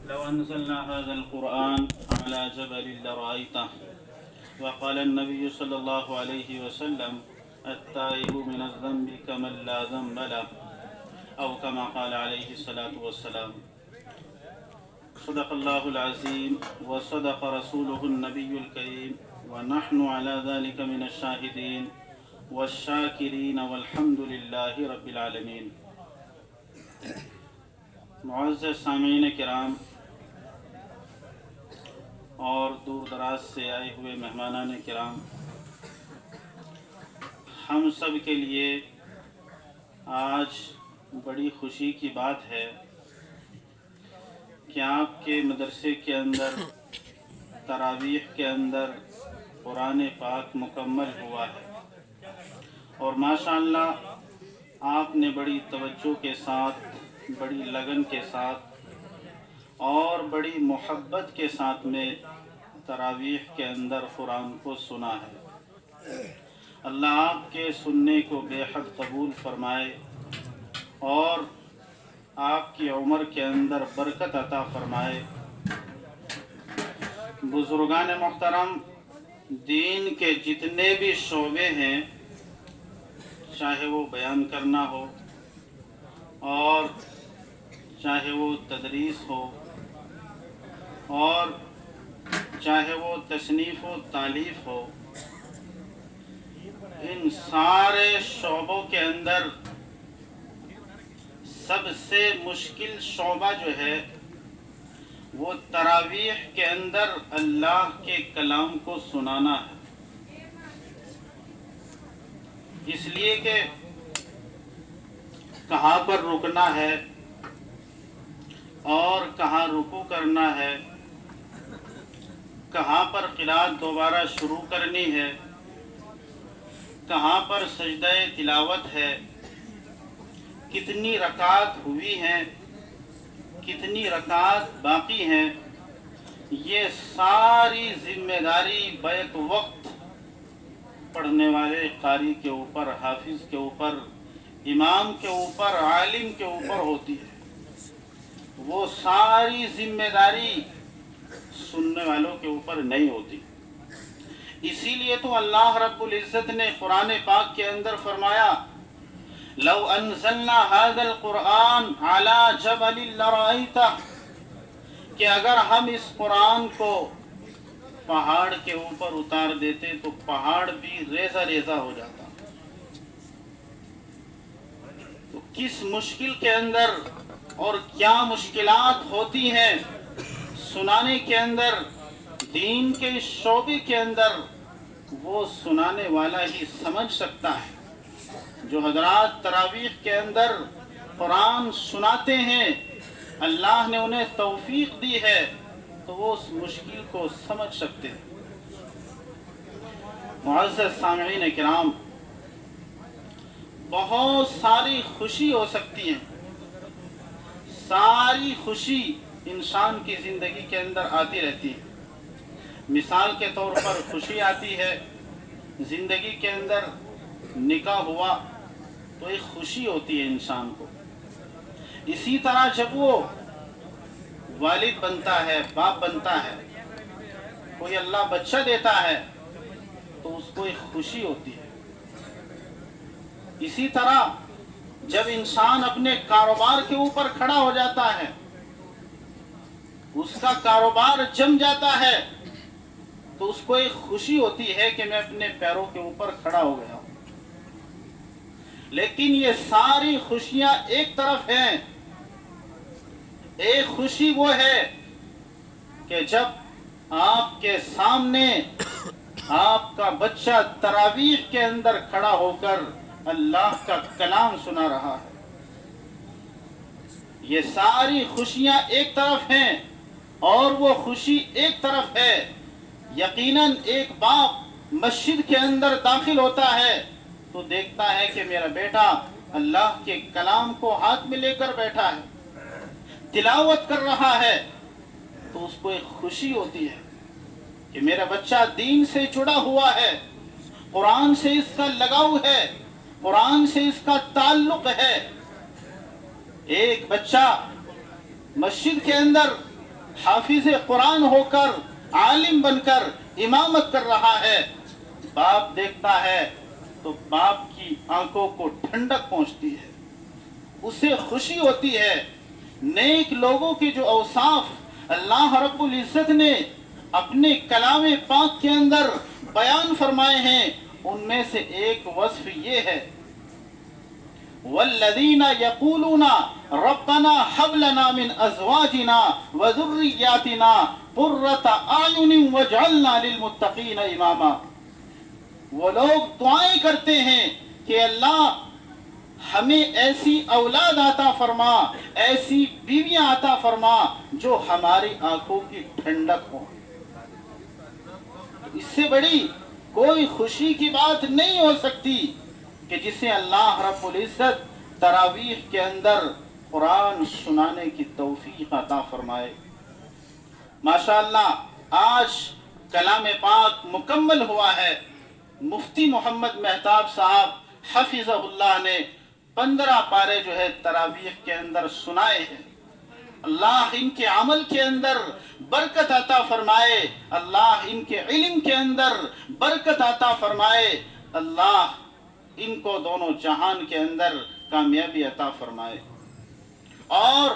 لو أنزلنا هذا القرآن على جبل لرأيته وقال النبي صلى الله عليه وسلم التائب من الذنب كمن لا ذنب له أو كما قال عليه الصلاة والسلام. صدق الله العظيم وصدق رسوله النبي الكريم ونحن على ذلك من الشاهدين والشاکرین والحمد للہ رب العالمین. معزز سامعین کرام اور دور دراز سے آئے ہوئے مہمانان کرام، ہم سب کے لیے آج بڑی خوشی کی بات ہے کہ آپ کے مدرسے کے اندر تراویح کے اندر قرآن پاک مکمل ہوا ہے، اور ماشاءاللہ آپ نے بڑی توجہ کے ساتھ، بڑی لگن کے ساتھ اور بڑی محبت کے ساتھ میں تراویح کے اندر قرآن کو سنا ہے. اللہ آپ کے سننے کو بے حد قبول فرمائے اور آپ کی عمر کے اندر برکت عطا فرمائے. بزرگان محترم، دین کے جتنے بھی شعبے ہیں، چاہے وہ بیان کرنا ہو اور چاہے وہ تدریس ہو اور چاہے وہ تصنیف و تالیف ہو، ان سارے شعبوں کے اندر سب سے مشکل شعبہ جو ہے وہ تراویح کے اندر اللہ کے کلام کو سنانا ہے. اس لیے کہ کہاں پر رکنا ہے اور کہاں رکوع کرنا ہے، کہاں پر قرات دوبارہ شروع کرنی ہے، کہاں پر سجدہ تلاوت ہے، کتنی رکعات ہوئی ہیں، کتنی رکعات باقی ہیں، یہ ساری ذمہ داری بیک وقت پڑھنے والے قاری کے اوپر، حافظ کے اوپر، امام کے اوپر، عالم کے اوپر ہوتی ہے. وہ ساری ذمہ داری سننے والوں کے اوپر نہیں ہوتی. اسی لیے تو اللہ رب العزت نے قرآن پاک کے اندر فرمایا لو انزلنا هذا القرآن على جبل لرأيته، کہ اگر ہم اس قرآن کو پہاڑ کے اوپر اتار دیتے تو پہاڑ بھی ریزہ ریزہ ہو جاتا. تو کس مشکل کے اندر اور کیا مشکلات ہوتی ہیں سنانے کے اندر، دین کے شعبے کے اندر، وہ سنانے والا ہی سمجھ سکتا ہے. جو حضرات تراویح کے اندر قرآن سناتے ہیں، اللہ نے انہیں توفیق دی ہے تو وہ اس مشکل کو سمجھ سکتے ہیں. معزز سامعین کرام، بہت ساری خوشی ہو سکتی ہے. ساری خوشی انسان کی زندگی کے اندر آتی رہتی ہے. مثال کے طور پر خوشی آتی ہے زندگی کے اندر نکاح ہوا تو ایک خوشی ہوتی ہے انسان کو. اسی طرح جب وہ والد بنتا ہے، باپ بنتا ہے، کوئی اللہ بچہ دیتا ہے تو اس کو ایک خوشی ہوتی ہے. اسی طرح جب انسان اپنے کاروبار کے اوپر کھڑا ہو جاتا ہے، اس کا کاروبار جم جاتا ہے تو اس کو ایک خوشی ہوتی ہے کہ میں اپنے پیروں کے اوپر کھڑا ہو گیا ہوں. لیکن یہ ساری خوشیاں ایک طرف ہیں. ایک خوشی وہ ہے کہ جب آپ کے سامنے آپ کا بچہ تراویح کے اندر کھڑا ہو کر اللہ کا کلام سنا رہا ہے. یہ ساری خوشیاں ایک طرف ہیں اور وہ خوشی ایک طرف ہے. یقیناً ایک باپ مسجد کے اندر داخل ہوتا ہے تو دیکھتا ہے کہ میرا بیٹا اللہ کے کلام کو ہاتھ میں لے کر بیٹھا ہے، تلاوت کر رہا ہے، تو اس کو ایک خوشی ہوتی ہے کہ میرا بچہ دین سے جڑا ہوا ہے، قرآن سے اس کا لگاؤ ہے، قرآن سے اس کا تعلق ہے. ایک بچہ مسجد کے اندر हाफिज कुरान होकर, आलिम बनकर इमामत कर रहा है, बाप देखता है तो बाप की आंखों को ठंडक पहुंचती है, उसे खुशी होती है। नेक लोगों के जो औसाफ अल्लाह रब्बुल इज्जत ने अपने कलाम पाक के अंदर बयान फरमाए हैं, उनमें से एक वस्फ ये है, वल्लज़ीना यक़ूलूना रब्बना हब लना मिन अज़वाजिना व ज़ुर्रिय्यातिना क़ुर्रता अयुनिन वजअलना लिलमुत्तक़ीना इमामा। वो लोग दुआएं करते हैं कि अल्लाह हमें ऐसी औलाद आता फरमा, ऐसी बीवियां आता फरमा जो हमारी आंखों की ठंडक हो। इससे बड़ी कोई खुशी की बात नहीं हो सकती कि जिसे अल्लाह रब्बुल इज्जत तरावीह के अंदर कुरान सुनाने की तौफीक अता फरमाए। माशाअल्लाह, आज कलाम पाक मुकम्मल हुआ है। मुफ्ती मोहम्मद मेहताब साहब हफिज़हुल्लाह ने 15 पारे जो है तरावीह के अंदर सुनाए हैं। अल्लाह इनके अमल के अंदर बरकत अता फरमाए, अल्लाह इनके इल्म के अंदर बरकत अता फरमाए, अल्लाह इनको दोनों जहान के अंदर कामयाबी अता फरमाए। और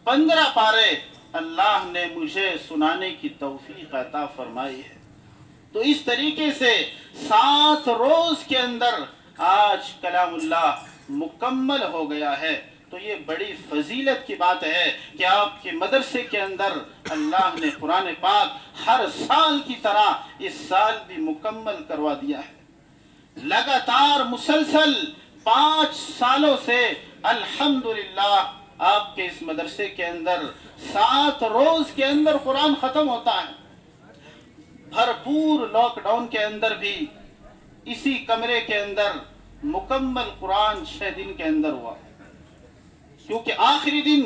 15 पारे अल्लाह ने मुझे सुनाने की तौफीक अता फरमाई है। तो इस तरीके से 7 रोज के अंदर आज कलामुल्लाह मुकम्मल हो गया है। तो ये बड़ी फजीलत की बात है कि आपके मदरसे के अंदर अल्लाह ने कुरान पाक हर साल की तरह इस साल भी मुकम्मल करवा दिया है। लगातार मुसलसल 5 सालों से अल्हम्दुलिल्लाह आपके इस मदरसे के अंदर 7 रोज के अंदर कुरान खत्म होता है। भरपूर लॉकडाउन के अंदर भी इसी कमरे के अंदर मुकम्मल कुरान 6 दिन के अंदर हुआ, क्योंकि आखिरी दिन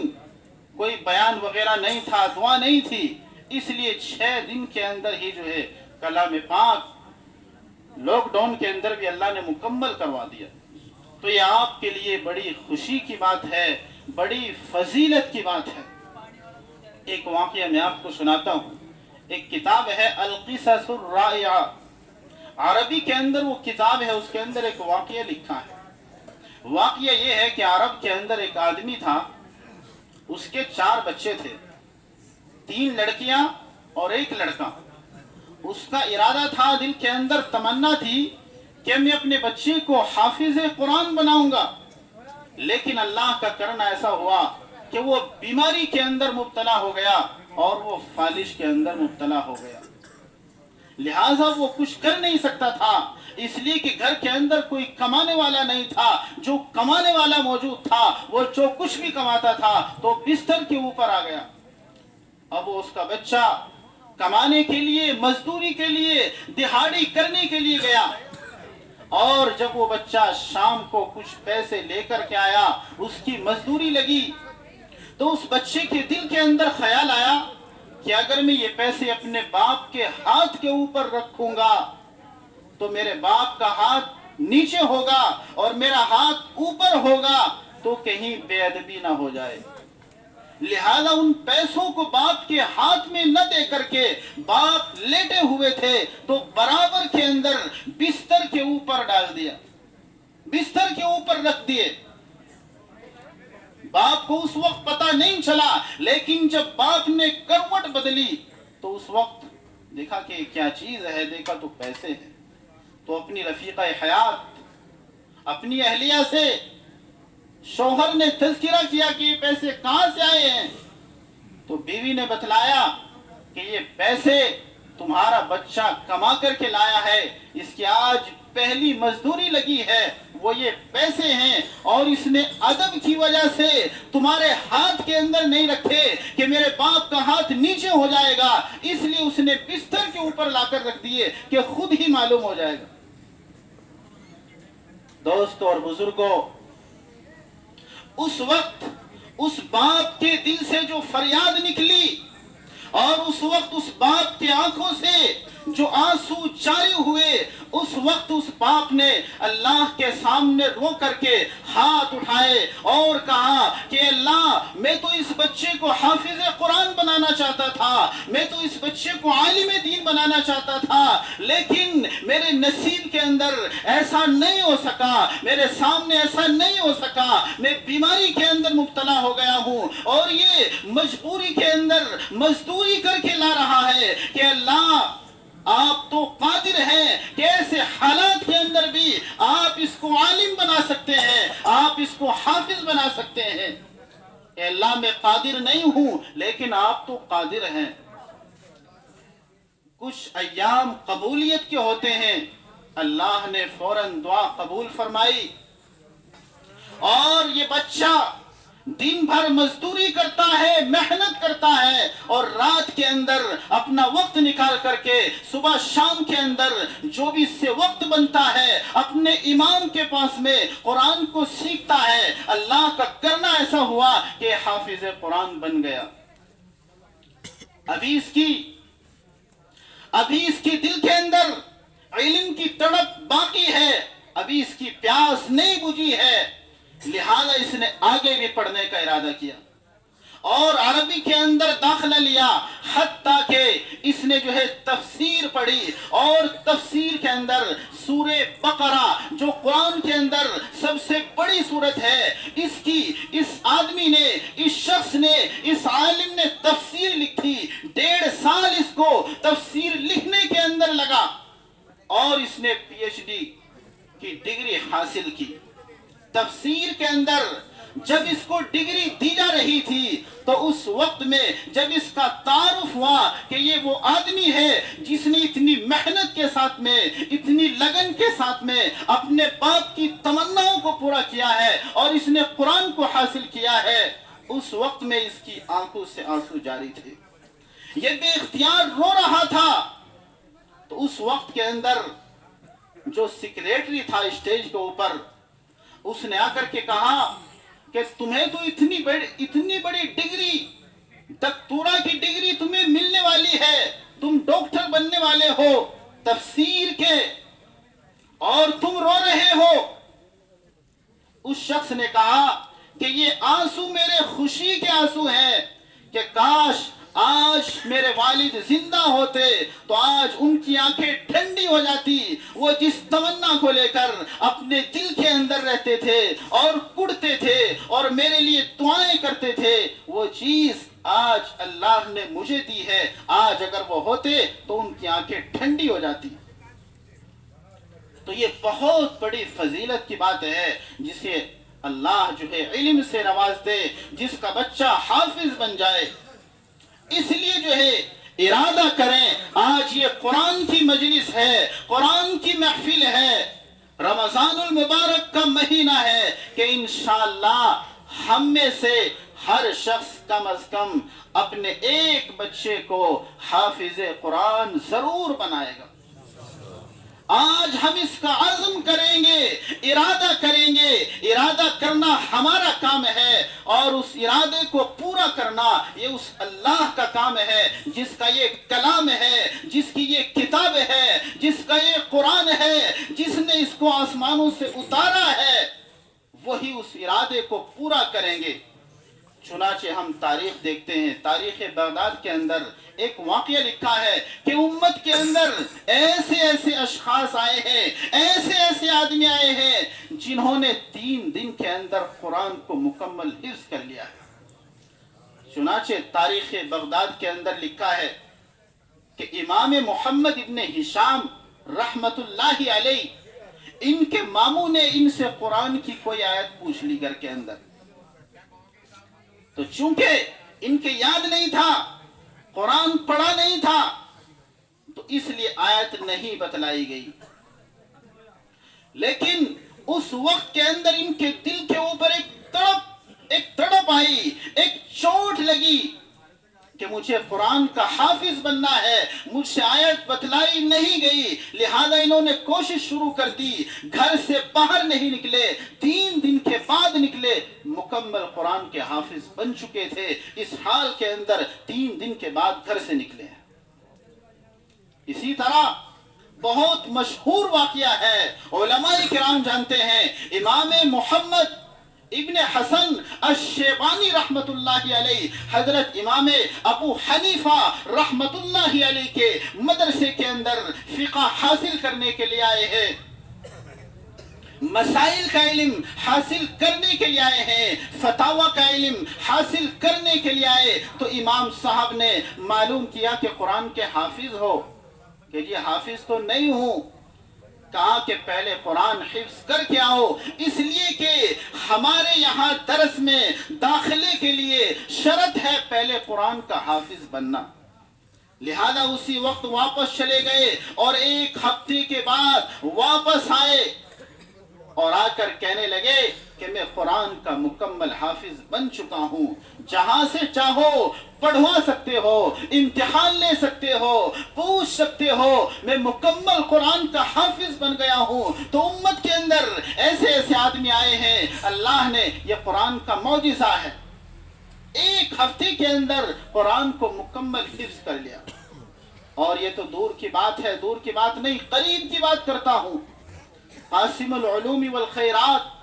कोई बयान वगैरह नहीं था, दुआ नहीं थी, इसलिए 6 दिन के अंदर ही जो है कलाम पाक लॉकडाउन के अंदर भी अल्लाह ने मुकम्मल करवा दिया। तो ये आपके लिए बड़ी खुशी की बात है, बड़ी फजीलत की बात है। एक वाक़या मैं आपको सुनाता हूँ। एक किताब है अल-क़िससुर राइआ, अरबी के अंदर वो किताब है, उसके अंदर एक वाक़या लिखा है। वाक़या ये है कि अरब के अंदर एक आदमी था, उसके 4 बच्चे थे, 3 लड़कियां और 1 लड़का। उसका इरादा था, दिल के अंदर तमन्ना थी कि मैं अपने बच्चे को हाफिज कुरान बनाऊंगा, लेकिन अल्लाह का करना ऐसा हुआ कि वो बीमारी के अंदर मुब्तला हो गया और वो फालिश के अंदर मुब्तला हो गया। लिहाजा वो कुछ कर नहीं सकता था, इसलिए कि घर के अंदर कोई कमाने वाला नहीं था। जो कमाने वाला मौजूद था, वो जो कुछ भी कमाता था तो बिस्तर के ऊपर आ गया। अब वो उसका बच्चा कमाने के लिए, मजदूरी के लिए, दिहाड़ी करने के लिए गया, और जब वो बच्चा शाम को कुछ पैसे लेकर के आया, उसकी मजदूरी लगी, तो उस बच्चे के दिल के अंदर ख्याल आया कि अगर मैं ये पैसे अपने बाप के हाथ के ऊपर रखूंगा तो मेरे बाप का हाथ नीचे होगा और मेरा हाथ ऊपर होगा, तो कहीं बेअदबी ना हो जाए। लिहाजा उन पैसों को बाप के हाथ में न दे करके, बाप लेटे हुए थे तो बराबर के अंदर बिस्तर के ऊपर डाल दिया, बिस्तर के ऊपर रख दिए। बाप को उस वक्त पता नहीं चला, लेकिन जब बाप ने करवट बदली तो उस वक्त देखा कि क्या चीज है, देखा तो पैसे हैं। तो अपनी रफीका हयात, अपनी अहलिया से शौहर ने तज़किरा किया कि ये पैसे कहां से आए हैं। तो बीवी ने बतलाया कि ये पैसे तुम्हारा बच्चा कमा करके लाया है, इसकी आज पहली मजदूरी लगी है, वो ये पैसे हैं, और इसने अदब की वजह से तुम्हारे हाथ के अंदर नहीं रखे कि मेरे बाप का हाथ नीचे हो जाएगा, इसलिए उसने बिस्तर के ऊपर लाकर रख दिए कि खुद ही मालूम हो जाएगा। दोस्तों और बुजुर्गों, उस वक्त उस बाप के दिल से जो फरियाद निकली और उस वक्त उस बाप की आंखों से जो आंसू जारी हुए, उस اس وقت اس باپ نے اللہ کے سامنے رو کر کے ہاتھ اٹھائے اور کہا کہ اللہ میں تو اس بچے کو حافظ قرآن بنانا چاہتا تھا، میں تو اس بچے کو عالم دین بنانا چاہتا تھا، لیکن میرے نصیب کے اندر ایسا نہیں ہو سکا، میرے سامنے ایسا نہیں ہو سکا، میں بیماری کے اندر مبتلا ہو گیا ہوں اور یہ مجبوری کے اندر مزدوری کر کے لا رہا ہے کہ اللہ آپ تو قادر ہیں کہ ایسے حالات کے اندر بھی آپ اس کو عالم بنا سکتے ہیں، آپ اس کو حافظ بنا سکتے ہیں۔ اے اللہ میں قادر نہیں ہوں لیکن آپ تو قادر ہیں۔ کچھ ایام قبولیت کے ہوتے ہیں، اللہ نے فوراً دعا قبول فرمائی اور یہ بچہ دن بھر مزدوری کرتا ہے، محنت کرتا ہے اور رات کے اندر اپنا وقت نکال کر کے صبح شام کے اندر جو بھی اس سے وقت بنتا ہے اپنے امام کے پاس میں قرآن کو سیکھتا ہے۔ اللہ کا کرنا ایسا ہوا کہ حافظ قرآن بن گیا۔ ابھی اس کی دل کے اندر علم کی تڑپ باقی ہے، ابھی اس کی پیاس نہیں بجھی ہے، لہذا اس نے آگے بھی پڑھنے کا ارادہ کیا اور عربی کے اندر داخلہ لیا، حتیٰ کہ اس نے جو ہے تفسیر پڑھی اور تفسیر کے اندر سورہ بقرہ جو قرآن کے اندر سب سے بڑی سورت ہے، اس آدمی نے، اس شخص نے، اس عالم نے تفسیر لکھی، 1.5 سال اس کو تفسیر لکھنے کے اندر لگا اور اس نے پی ایچ ڈی کی ڈگری حاصل کی۔ تفسیر کے اندر جب اس کو ڈگری دی جا رہی تھی تو اس وقت میں جب اس کا تعارف ہوا کہ یہ وہ آدمی ہے جس نے اتنی محنت کے ساتھ میں، اتنی لگن کے ساتھ میں اپنے باپ کی تمناؤں کو پورا کیا ہے اور اس نے قرآن کو حاصل کیا ہے، اس وقت میں اس کی آنکھوں سے آنسو جاری تھے، یہ بے اختیار رو رہا تھا۔ تو اس وقت کے اندر جو سیکریٹری تھا اسٹیج کے اوپر، اس نے آ کر کے کہا کہ تمہیں تو اتنی بڑی ڈگری، دکتورا کی ڈگری تمہیں ملنے والی ہے، تم ڈاکٹر بننے والے ہو تفسیر کے اور تم رو رہے ہو۔ اس شخص نے کہا کہ یہ آنسو میرے خوشی کے آنسو ہیں کہ کاش آج میرے والد زندہ ہوتے تو آج ان کی آنکھیں ٹھنڈی ہو جاتی، وہ جس تمنا کو لے کر اپنے دل کے اندر رہتے تھے اور کڑتے تھے اور میرے لیے دعائیں کرتے تھے، وہ چیز آج اللہ نے مجھے دی ہے، آج اگر وہ ہوتے تو ان کی آنکھیں ٹھنڈی ہو جاتی۔ تو یہ بہت بڑی فضیلت کی بات ہے جسے اللہ جو ہے علم سے نواز دے، جس کا بچہ حافظ بن جائے۔ اس لیے جو ہے ارادہ کریں، آج یہ قرآن کی مجلس ہے، قرآن کی محفل ہے، رمضان المبارک کا مہینہ ہے کہ انشاءاللہ ہم میں سے ہر شخص کم از کم اپنے ایک بچے کو حافظ قرآن ضرور بنائے گا۔ آج ہم اس کا عزم کریں گے، ارادہ کریں گے، ارادہ کرنا ہمارا کام ہے اور اس ارادے کو پورا کرنا یہ اس اللہ کا کام ہے جس کا یہ کلام ہے، جس کی یہ کتاب ہے، جس کا یہ قرآن ہے، جس نے اس کو آسمانوں سے اتارا ہے، وہی اس ارادے کو پورا کریں گے۔ چنانچہ ہم تاریخ دیکھتے ہیں، تاریخ بغداد کے اندر ایک واقعہ لکھا ہے کہ امت کے اندر ایسے اشخاص آئے ہیں، ایسے آدمی آئے ہیں جنہوں نے 3 دن کے اندر قرآن کو مکمل حفظ کر لیا ہے۔ چنانچہ تاریخ بغداد کے اندر لکھا ہے کہ امام محمد ابن ہشام رحمت اللہ علیہ، ان کے ماموں نے ان سے قرآن کی کوئی آیت پوچھ لی گھر کے اندر، تو چونکہ ان کے یاد نہیں تھا، قرآن پڑھا نہیں تھا، تو اس لیے آیت نہیں بتلائی گئی، لیکن اس وقت کے اندر ان کے دل کے اوپر ایک تڑپ آئی، ایک چوٹ لگی کہ مجھے قرآن کا حافظ بننا ہے، مجھ سے آیت بتلائی نہیں گئی، لہذا انہوں نے کوشش شروع کر دی، گھر سے باہر نہیں نکلے، 3 دن کے بعد نکلے، مکمل قرآن کے حافظ بن چکے تھے، اس حال کے اندر 3 دن کے بعد گھر سے نکلے۔ اسی طرح بہت مشہور واقعہ ہے، علماء کرام جانتے ہیں، امام محمد ابن حسن الشیبانی رحمت اللہ علیہ، حضرت امام ابو حنیفہ رحمت اللہ علیہ کے مدرسے کے اندر فقہ حاصل کرنے کے لیے آئے ہیں، مسائل کا علم حاصل کرنے کے لیے آئے ہیں، فتاوی کا علم حاصل کرنے کے لیے آئے تو امام صاحب نے معلوم کیا کہ قرآن کے حافظ ہو، کہ یہ حافظ تو نہیں ہوں، کہا کہ پہلے قرآن حفظ کر کے آؤ، اس لیے کہ ہمارے یہاں درس میں داخلے کے لیے شرط ہے پہلے قرآن کا حافظ بننا۔ لہذا اسی وقت واپس چلے گئے اور ایک ہفتے کے بعد واپس آئے اور آ کر کہنے لگے کہ میں قرآن کا مکمل حافظ بن چکا ہوں، جہاں سے چاہو پڑھوا سکتے ہو، امتحان لے سکتے ہو، پوچھ سکتے ہو، میں مکمل قرآن کا حافظ بن گیا ہوں۔ تو امت کے اندر ایسے ایسے آدمی آئے ہیں، اللہ نے یہ قرآن کا معجزہ ہے، ایک ہفتے کے اندر قرآن کو مکمل حفظ کر لیا۔ اور یہ تو دور کی بات ہے، دور کی بات نہیں، قریب کی بات کرتا ہوں۔ قاسم العلوم والخیرات،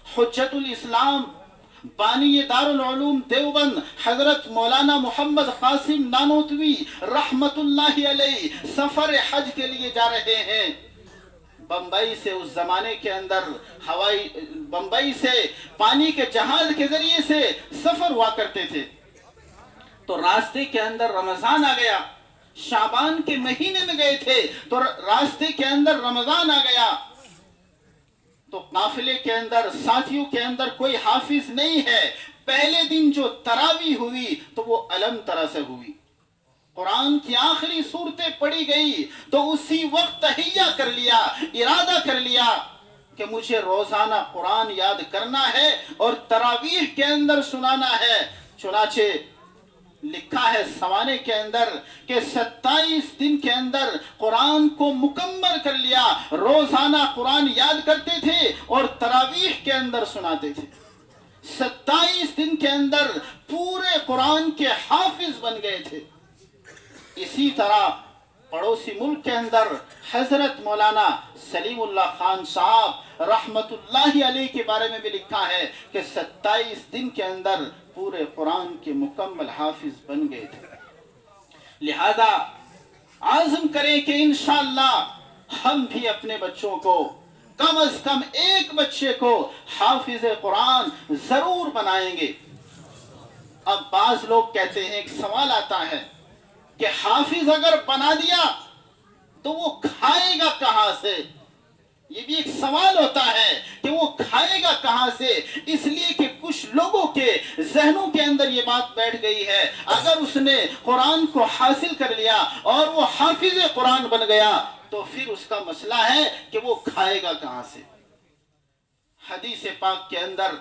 حجت الاسلام، بانی دار العلوم دیوبند حضرت مولانا محمد قاسم نانوتوی رحمت اللہ علیہ سفر حج کے لیے جا رہے ہیں بمبئی سے۔ اس زمانے کے اندر بمبئی سے پانی کے جہاز کے ذریعے سے سفر ہوا کرتے تھے، تو راستے کے اندر رمضان آ گیا، شعبان کے مہینے میں گئے تھے تو راستے کے اندر رمضان آ گیا، تو قافلے کے اندر ساتھیوں کے اندر کوئی حافظ نہیں ہے۔ پہلے دن جو تراویح ہوئی تو وہ علم طرح سے ہوئی، قرآن کی آخری صورتیں پڑھی گئی تو اسی وقت تہیہ کر لیا، ارادہ کر لیا کہ مجھے روزانہ قرآن یاد کرنا ہے اور تراویح کے اندر سنانا ہے۔ چنانچہ لکھا ہے سوانے کے اندر کہ 27 دن کے اندر قرآن کو مکمل کر لیا، روزانہ قرآن یاد کرتے تھے اور تراویح کے اندر سناتے تھے۔ 27 دن کے اندر پورے قرآن کے حافظ بن گئے تھے۔ اسی طرح پڑوسی ملک کے اندر حضرت مولانا سلیم اللہ خان صاحب رحمت اللہ علیہ کے بارے میں بھی لکھا ہے کہ 27 دن کے اندر پورے قرآن کے مکمل حافظ بن گئے تھے۔ لہذا عزم کریں کہ انشاءاللہ ہم بھی اپنے بچوں کو کم از کم ایک بچے کو حافظ قرآن ضرور بنائیں گے۔ اب بعض لوگ کہتے ہیں، ایک سوال آتا ہے کہ حافظ اگر بنا دیا تو وہ کھائے گا کہاں سے؟ یہ بھی ایک سوال ہوتا ہے کہ وہ کھائے گا کہاں سے، اس لیے کہ کچھ لوگوں کے ذہنوں کے اندر یہ بات بیٹھ گئی ہے اگر اس نے قرآن کو حاصل کر لیا اور وہ حافظ قرآن بن گیا تو پھر اس کا مسئلہ ہے کہ وہ کھائے گا کہاں سے۔ حدیث پاک کے اندر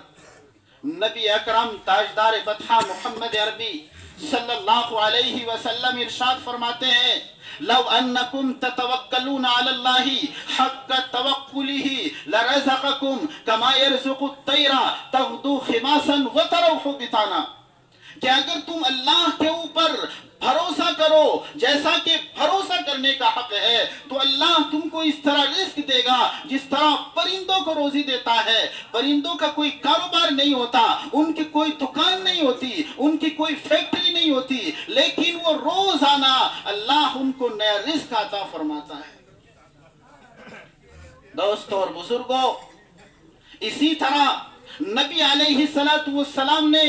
نبی اکرم تاجدار بطحہ محمد عربی صلی اللہ علیہ وسلم ارشاد فرماتے ہیں، لو انکم تتوکلون علی اللہ حق توکلہ لرزقکم کما یرزق الطیر تغدو خماسا وتروح بطانا، کہ اگر تم اللہ کے اوپر بھروسہ کرو جیسا کہ بھروسہ کرنے کا حق ہے تو اللہ تم کو اس طرح رزق دے گا جس طرح پرندوں کو روزی دیتا ہے۔ پرندوں کا کوئی کاروبار نہیں ہوتا، ان کی کوئی دکان نہیں ہوتی، ان کی کوئی فیکٹری نہیں ہوتی، لیکن وہ روزانہ اللہ ان کو نیا رزق عطا فرماتا ہے۔ دوستو اور بزرگوں، اسی طرح نبی علیہ السلام نے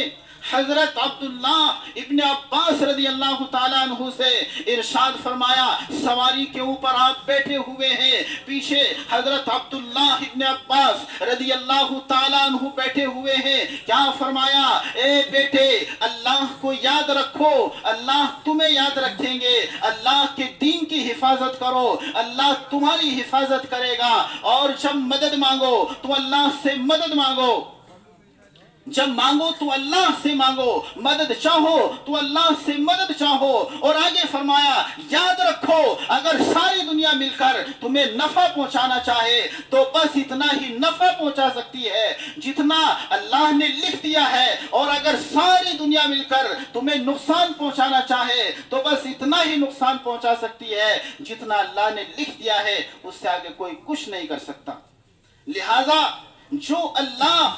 حضرت عبداللہ ابن عباس رضی اللہ تعالیٰ عنہ سے ارشاد فرمایا، سواری کے اوپر آپ بیٹھے ہوئے ہیں، پیچھے حضرت عبداللہ ابن عباس رضی اللہ تعالیٰ عنہ بیٹھے ہوئے ہیں، کیا فرمایا؟ اے بیٹے، اللہ کو یاد رکھو، اللہ تمہیں یاد رکھیں گے، اللہ کے دین کی حفاظت کرو، اللہ تمہاری حفاظت کرے گا، اور جب مدد مانگو تو اللہ سے مدد مانگو۔ जब मांगो तो अल्लाह से मांगो, मदद चाहो तो अल्लाह से मदद चाहो। और आगे फरमाया, याद रखो अगर सारी दुनिया मिलकर तुम्हें नफा पहुंचाना चाहे तो बस इतना ही नफा पहुंचा सकती है जितना अल्लाह ने लिख दिया है, और अगर सारी दुनिया मिलकर तुम्हें नुकसान पहुंचाना चाहे तो बस इतना ही नुकसान पहुंचा सकती है जितना अल्लाह ने लिख दिया है, उससे आगे कोई कुछ नहीं कर सकता। लिहाजा जो अल्लाह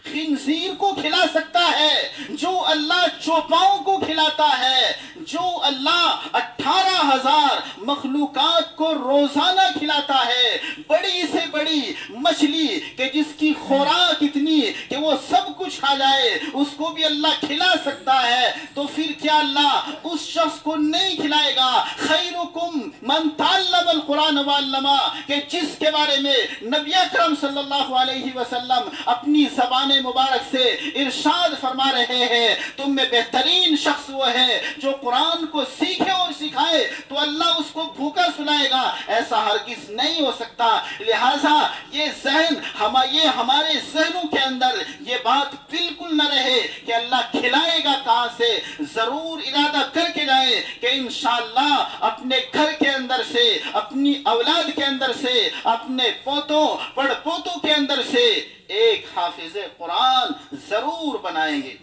खिंजीर को खिला सकता है, जो अल्लाह चौपाओं को खिलाता है, जो अल्लाह 18,000 मखलूकात को रोजाना खिलाता है, बड़ी से बड़ी मछली के जिसकी खुराक इतनी कि वो सब कुछ खा जाए, उसको भी अल्लाह खिला सकता है, तो फिर क्या अल्लाह उस शख्स को नहीं खिलाएगा? खैरुकुम मन तअल्लमल कुरान व अल्लमा, के जिसके बारे में नबी अकरम सल्लल्लाहु अलैहि वसल्लम अपनी ज़बान मुबारक से इरशाद फरमा रहे हैं, तुम में बेहतरीन शख्स वो है जो कुरान को सीखे और सिखाए तो अल्लाह उसको भूखा सुलाएगा, ऐसा हरगिज नहीं हो सकता। लिहाजा ये ज़हन ये हमारे ज़हनों के अंदर ये बात बिल्कुल न रहे कि अल्लाह खिलाएगा कहाँ से। जरूर इरादा करके जाए कि इंशाअल्लाह अपने घर के अंदर से, अपनी औलाद के अंदर से, अपने पोतों पड़पोतों के अंदर से एक हाफिज़े कुरान जरूर बनाएंगे।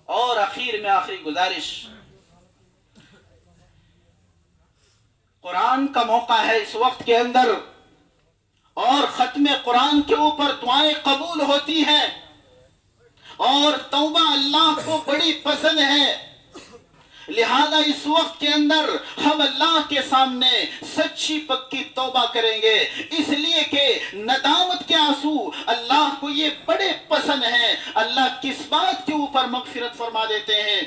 और आखिर में आखिरी गुजारिश, कुरान का मौका है इस वक्त के अंदर, और खत्म कुरान के ऊपर दुआएं कबूल होती हैं, और तौबा अल्लाह को बड़ी पसंद है। लिहाजा इस वक्त के अंदर हम अल्लाह के सामने सच्ची पक्की तौबा करेंगे, इसलिए कि नदामत के आंसू अल्लाह को ये बड़े पसंद हैं। अल्लाह किस बात के ऊपर मगफिरत फरमा देते हैं?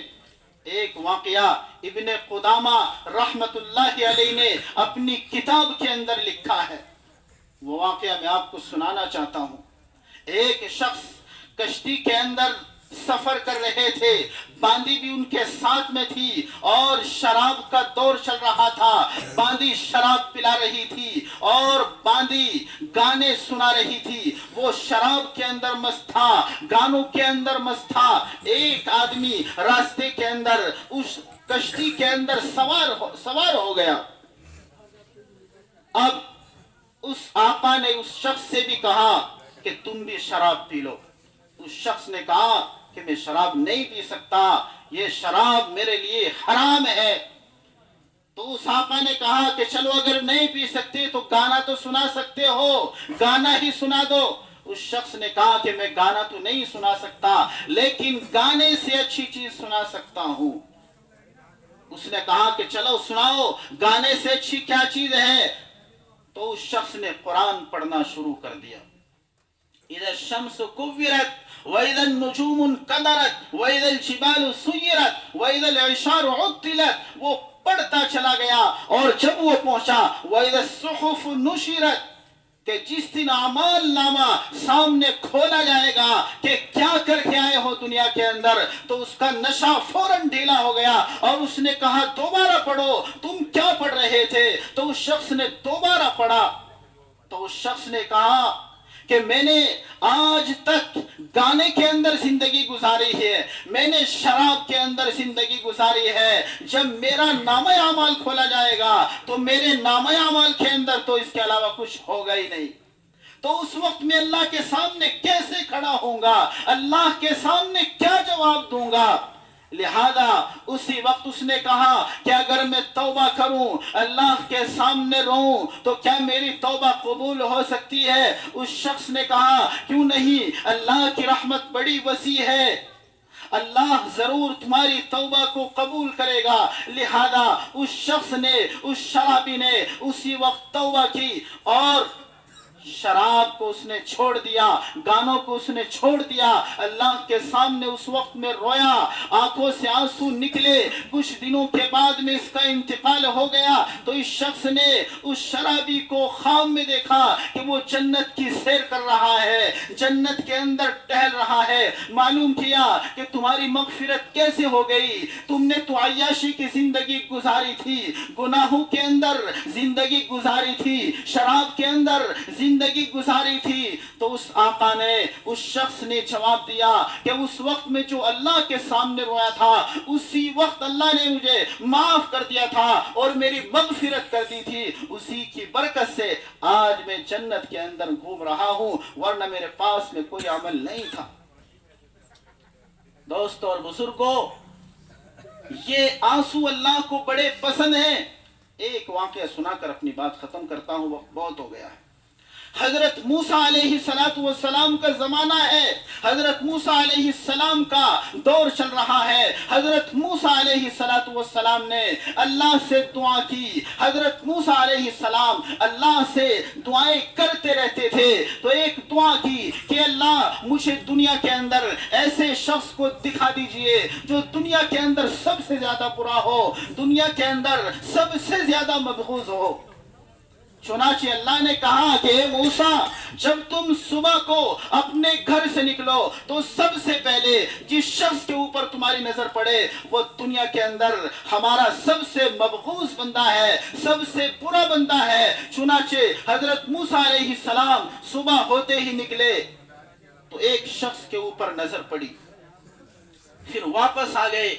एक वाकया इब्ने कुदामा रहमतुल्लाहि अलैहि ने अपनी किताब के अंदर लिखा है, वो वाकया मैं आपको सुनाना चाहता हूँ। एक शख्स कश्ती के अंदर सफर कर रहे थे, बांदी भी उनके साथ में थी, और शराब का दौर चल रहा था। बांदी शराब पिला रही थी और बांदी गाने सुना रही थी। वो शराब के अंदर मस्त था, गानों के अंदर मस्त था। एक आदमी रास्ते के अंदर उस कश्ती के अंदर सवार हो गया। अब उस आका ने उस शख्स से भी कहा कि तुम भी शराब पी लो। उस शख्स ने कहा कि मैं शराब नहीं पी सकता, ये शराब मेरे लिए हराम है। तो उस आका ने कहा कि चलो अगर नहीं पी सकते तो गाना तो सुना सकते हो, गाना ही सुना दो। उस शख्स ने कहा कि मैं गाना तो नहीं सुना सकता, लेकिन गाने से अच्छी चीज सुना सकता हूं। उसने कहा कि चलो सुनाओ, गाने से अच्छी क्या चीज है? तो उस शख्स ने कुरान पढ़ना शुरू कर दिया। इधर शम्स कुव्विरत वइदल नुजूमुन कदरत वइदल जिबालु सुय्यरत वइदल इशारु उत्तिलत, वो पढ़ता चला गया। और जब वो पहुंचा वइदल सुहुफ नुशिरत, कि जिस दिन अमाल नामा सामने खोला जाएगा कि क्या करके आए हो दुनिया के अंदर, तो उसका नशा फौरन ढीला हो गया। और उसने कहा दोबारा पढ़ो, तुम क्या पढ़ रहे थे? तो उस शख्स ने दोबारा पढ़ा। तो उस शख्स ने कहा कि मैंने आज तक गाने के अंदर जिंदगी गुजारी है, मैंने शराब के अंदर जिंदगी गुजारी है। जब मेरा नामे अमाल खोला जाएगा तो मेरे नामे अमाल के अंदर तो इसके अलावा कुछ होगा ही नहीं। तो उस वक्त मैं अल्लाह के सामने कैसे खड़ा होऊंगा? अल्लाह के सामने क्या जवाब दूंगा? लिहाजा उसी वक्त उसने कहा कि अगर मैं तौबा करूं, अल्लाह के सामने रोऊं, तो क्या मेरी तौबा कबूल हो सकती है? उस शख्स ने कहा क्यों नहीं, अल्लाह की रहमत बड़ी वसी है, अल्लाह जरूर तुम्हारी तौबा को कबूल करेगा। लिहाजा उस शख्स ने, उस शराबी ने उसी वक्त तौबा की और शराब को उसने छोड़ दिया, गानों को उसने छोड़ दिया, अल्लाह के सामने उस वक्त में रोया, आंखों से आंसू निकले। कुछ दिनों के बाद में इसका इंतकाल हो गया। तो इस शख्स ने उस शराबी को ख्वाब में देखा कि वो जन्नत की सैर कर रहा है, जन्नत के अंदर टहल रहा है। मालूम किया कि तुम्हारी मगफिरत कैसे हो गई, तुमने तो अय्याशी की जिंदगी गुजारी थी, गुनाहों के अंदर जिंदगी गुजारी थी, शराब के अंदर जिंदगी गुजारी थी। तो उस आका ने, उस शख्स ने जवाब दिया कि उस वक्त में जो अल्लाह के सामने रोया था, उसी वक्त अल्लाह ने मुझे माफ कर दिया था और मेरी मगफिरत कर दी थी। उसी की बरकत से आज मैं जन्नत के अंदर घूम रहा हूं, वरना मेरे पास में कोई अमल नहीं था। दोस्तों और बुजुर्गों, ये आंसू अल्लाह को बड़े पसंद हैं। एक वाकया सुनाकर अपनी बात खत्म करता हूं, वक्त बहुत हो गया है। हजरत मूसा अलैहिस्सलातु वस्सलाम का जमाना है। हजरत मूसा अलैहिस्सलाम का दौर चल रहा है। हजरत मूसा अलैहिस्सलातु वस्सलाम ने अल्लाह से दुआ की। हजरत मूसा अलैहिस्सलाम अल्लाह से दुआएं करते रहते थे। तो एक दुआ की कि अल्लाह मुझे दुनिया के अंदर ऐसे शख्स को दिखा दीजिए जो दुनिया के अंदर सबसे ज्यादा बुरा हो, दुनिया के अंदर सबसे ज्यादा मबगूज हो। चुनाचे अल्लाह ने कहा कि मूसा, जब तुम सुबह को अपने घर से निकलो तो सबसे पहले जिस शख्स के ऊपर तुम्हारी नजर पड़े वो दुनिया के अंदर हमारा सबसे मबगूज बंदा है, सबसे बुरा बंदा है। चुनाचे हजरत मूसा अलैहिस्सलाम सुबह होते ही निकले तो एक शख्स के ऊपर नजर पड़ी, फिर वापस आ गए।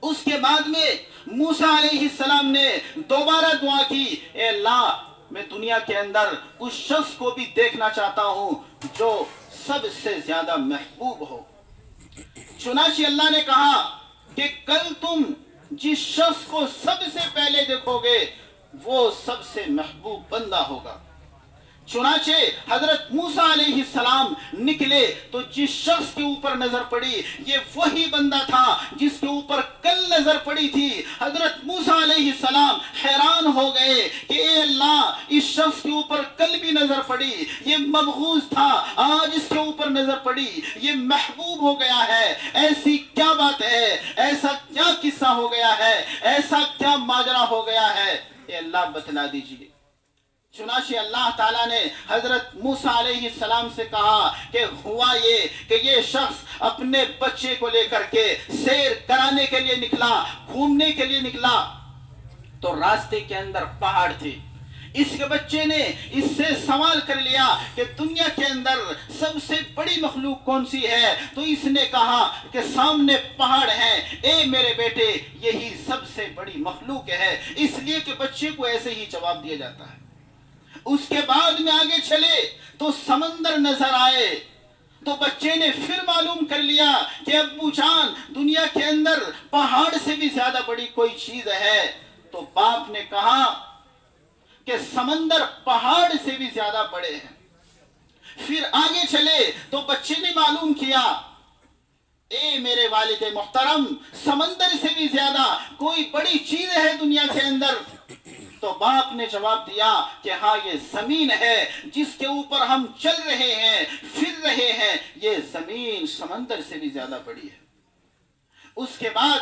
उसके बाद में मूसा अलैहिस्सलाम ने दोबारा दुआ की, ए अल्लाह, मैं दुनिया के अंदर उस शख्स को भी देखना चाहता हूं जो सबसे ज्यादा महबूब हो। चुनाचे अल्लाह ने कहा कि कल तुम जिस शख्स को सबसे पहले देखोगे वो सबसे महबूब बंदा होगा। चुनाचे हजरत मूसा अलैहिस्सलाम निकले तो जिस शख्स के ऊपर नजर पड़ी ये वही बंदा था जिसके ऊपर कल नजर पड़ी थी। हजरत मूसा अलैहिस्सलाम हैरान हो गए कि ए अल्लाह, इस शख्स के ऊपर कल भी नजर पड़ी, ये मबगूज था, आज इसके ऊपर नजर पड़ी, ये महबूब हो गया है। ऐसी क्या बात है, ऐसा क्या किस्सा हो गया है, ऐसा क्या माजरा हो गया है, ये अल्लाह बतला दीजिए। चुनाचे अल्लाह ताला ने हजरत मूसा अलैहिस्सलाम से कहा कि हुआ ये कि ये शख्स अपने बच्चे को लेकर के सैर कराने के लिए निकला, घूमने के लिए निकला। तो रास्ते के अंदर पहाड़ थे। इसके बच्चे ने इससे सवाल कर लिया कि दुनिया के अंदर सबसे बड़ी मखलूक कौन सी है। तो इसने कहा कि सामने पहाड़ है। ए मेरे बेटे, यही सबसे बड़ी मखलूक है। इसलिए कि बच्चे को ऐसे ही जवाब दिया जाता है। उसके बाद में आगे चले तो समंदर नजर आए। तो बच्चे ने फिर मालूम कर लिया कि अब्बू जान, दुनिया के अंदर पहाड़ से भी ज्यादा बड़ी कोई चीज है। तो बाप ने कहा कि समंदर पहाड़ से भी ज्यादा बड़े हैं। फिर आगे चले तो बच्चे ने मालूम किया, ए मेरे वालिद मोहतरम, समंदर से भी ज्यादा कोई बड़ी चीज है दुनिया के अंदर। तो बाप ने जवाब दिया कि हाँ, ये जमीन है जिसके ऊपर हम चल रहे हैं, फिर रहे हैं, ये जमीन समंदर से भी ज्यादा बड़ी है। उसके बाद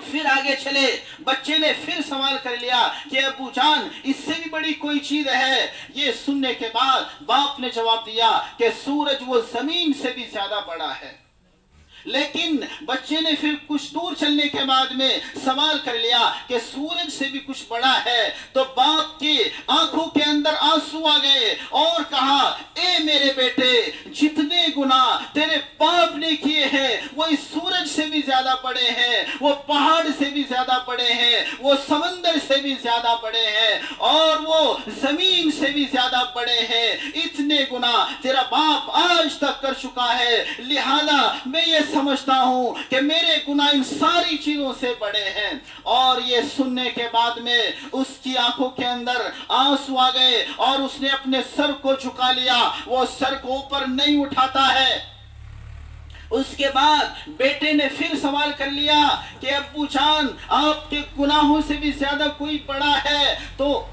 फिर आगे चले, बच्चे ने फिर सवाल कर लिया कि अब्बू जान, इससे भी बड़ी कोई चीज है। ये सुनने के बाद बाप ने जवाब दिया कि सूरज वो जमीन से भी ज्यादा बड़ा है। लेकिन बच्चे ने फिर कुछ दूर चलने के बाद में सवाल कर लिया कि सूरज से भी कुछ बड़ा है। तो बाप की आंखों के अंदर आंसू आ गए और कहा, ए मेरे बेटे, जितने गुनाह तेरे बाप ने किए हैं वो इस सूरज से भी ज्यादा बड़े हैं, वो पहाड़ से भी ज्यादा बड़े हैं, वो समंदर से भी ज्यादा बड़े हैं और वो जमीन से भी ज्यादा बड़े हैं। इतने गुनाह तेरा बाप आज तक कर चुका है, लिहाजा मैं ये समझता हूं कि मेरे गुनाह इन सारी चीजों से बड़े हैं। और ये सुनने के बाद में उसकी आंखों के अंदर आंसू आ गए और उसने अपने सर को झुका लिया। वो सर को ऊपर नहीं उठाता है। उसके बाद बेटे ने फिर सवाल कर लिया कि अब्बू जान, आपके गुनाहों से भी ज्यादा कोई बड़ा है। तो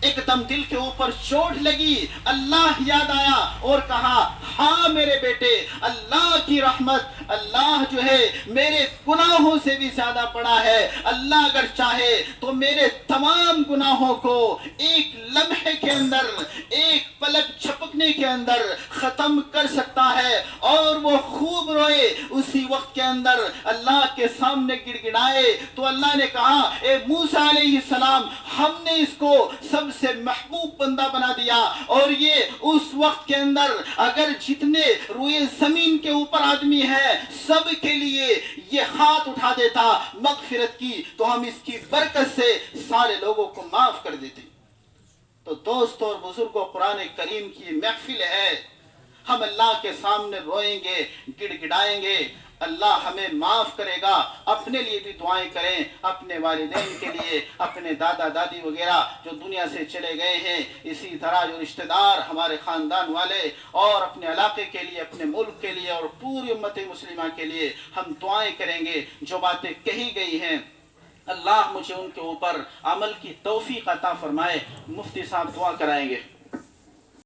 एकदम दिल के ऊपर चोट लगी, अल्लाह याद आया और कहा, हाँ मेरे बेटे, अल्लाह की रहमत, अल्लाह जो है मेरे गुनाहों से भी ज्यादा बड़ा है। अल्लाह अगर चाहे तो मेरे तमाम गुनाहों को एक लम्हे के अंदर, एक पलक झपकने के अंदर खत्म कर सकता है। और वो खूब रोए اسی وقت کے اندر اللہ کے سامنے گڑ گڑائے تو اللہ نے کہا اے موسیٰ علیہ السلام ہم نے اس کو سب سے محبوب بندہ بنا دیا، اور یہ اس وقت کے اندر اگر جتنے روئے زمین کے اوپر آدمی ہے سب کے لیے یہ ہاتھ اٹھا دیتا مغفرت کی تو ہم اس کی برکت سے سارے لوگوں کو معاف کر دیتے۔ تو دوستوں اور بزرگوں، قرآن کریم کی محفل ہے، ہم اللہ کے سامنے روئیں گے، گڑ گڑائیں گے، اللہ ہمیں معاف کرے گا۔ اپنے لیے بھی دعائیں کریں، اپنے والدین کے لیے، اپنے دادا دادی وغیرہ جو دنیا سے چلے گئے ہیں، اسی طرح جو رشتہ دار ہمارے خاندان والے، اور اپنے علاقے کے لیے، اپنے ملک کے لیے اور پوری امت مسلمہ کے لیے ہم دعائیں کریں گے۔ جو باتیں کہی گئی ہیں اللہ مجھے ان کے اوپر عمل کی توفیق عطا فرمائے۔ مفتی صاحب دعا کرائیں گے۔